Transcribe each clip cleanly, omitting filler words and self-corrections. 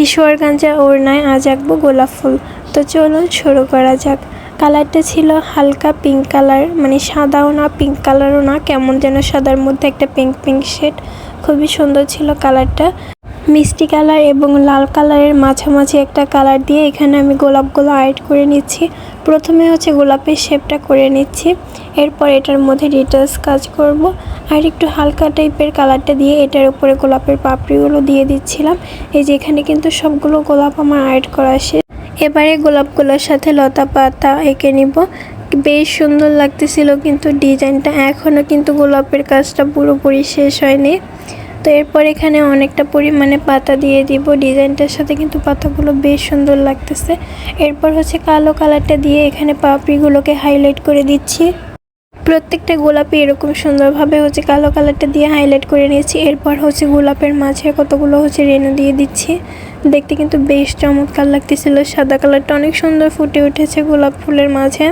কিশোরগঞ্জে ওড়নায় আজ আঁকবো গোলাপ ফুল। তো চলুন শুরু করা যাক। কালারটা ছিল হালকা পিঙ্ক কালার, মানে সাদাও না পিঙ্ক কালারও না, কেমন যেন সাদার মধ্যে একটা পিঙ্ক পিঙ্ক শেড। খুবই সুন্দর ছিল কালারটা। মিষ্টি কালার এবং লাল কালারের মাঝামাঝি একটা কালার দিয়ে এখানে আমি গোলাপগুলো আর্ট করে নিচ্ছি। প্রথমে হচ্ছে গোলাপের শেপটা করে নিচ্ছি, এরপর এটার মধ্যে ডিটেলস কাজ করব। আর একটু হালকা টাইপের কালারটা দিয়ে এটার উপরে গোলাপের পাপড়িগুলো দিয়ে দিচ্ছিলাম। এই যে এখানে কিন্তু সবগুলো গোলাপ আমার আর্ট করা শেষ। এবারে গোলাপগুলোর সাথে লতা পাতা এঁকে নিব। বেশ সুন্দর লাগতেছিল, কিন্তু ডিজাইনটা এখনও কিন্তু গোলাপের কাজটা পুরোপুরি শেষ হয়নি। তো এরপর এখানে অনেকটা পরিমাণে পাতা দিয়ে দিব ডিজাইনটার সাথে, কিন্তু পাতাগুলো বেশ সুন্দর লাগতেছে। এরপর হচ্ছে কালো কালারটা দিয়ে এখানে পাপড়িগুলোকে হাইলাইট করে দিচ্ছি। প্রত্যেকটা গোলাপে এরকম সুন্দরভাবে হচ্ছে কালো কালারটা দিয়ে হাইলাইট করে নিয়েছি। এরপর হচ্ছে গোলাপের মাঝে কতগুলো হচ্ছে রেনু দিয়ে দিচ্ছি। দেখতে কিন্তু বেশ চমৎকার লাগতেছিল। সাদা কালারটা অনেক সুন্দর ফুটে উঠেছে গোলাপ ফুলের মাঝে।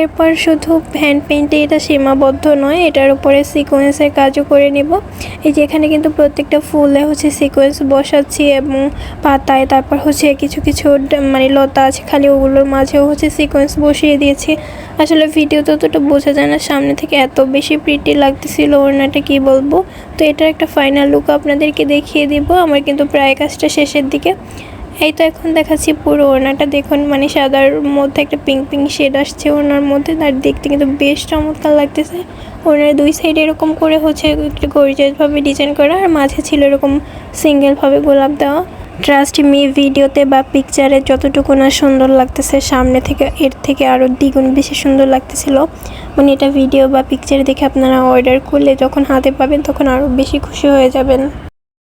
এরপর শুধু হ্যান্ড পেইন্টে এটা সীমাবদ্ধ নয়, এটার উপরে সিকোয়েন্সের কাজও করে নেব। এই যে এখানে কিন্তু প্রত্যেকটা ফুলে হচ্ছে সিকোয়েন্স বসাচ্ছি এবং পাতায়, তারপর হচ্ছে কিছু কিছু মানে লতা আছে খালি, ওগুলোর মাঝেও হচ্ছে সিকোয়েন্স বসিয়ে দিয়েছি। আসলে ভিডিওতে অতটা বোঝা যায় না, সামনে থেকে এত বেশি প্রিটি লাগতেছিল ওড়নাটা কি বলবো। তো এটার একটা ফাইনাল লুক আপনাদেরকে দেখিয়ে দিব। আমার কিন্তু প্রায় কাজটা শেষের দিকে। এই তো এখন দেখাচ্ছি পুরো ওড়নাটা। দেখুন, মানে সাদার মধ্যে একটা পিঙ্ক পিঙ্ক শেড আসছে ওড়নার মধ্যে, তার দেখতে কিন্তু বেশ চমৎকার লাগতেছে। ওড়নার দুই সাইডে এরকম করে হচ্ছে একটু গর্জিয়াসভাবে ডিজাইন করা, আর মাঝে ছিল এরকম সিঙ্গেলভাবে গোলাপ দেওয়া। ট্রাস্ট মি, ভিডিওতে বা পিকচারে যতটুকু না সুন্দর লাগতেছে, সামনে থেকে এর থেকে আরও দ্বিগুণ বেশি সুন্দর লাগতেছিল। মানে এটা ভিডিও বা পিকচারে দেখে আপনারা অর্ডার করলে যখন হাতে পাবেন তখন আরও বেশি খুশি হয়ে যাবেন।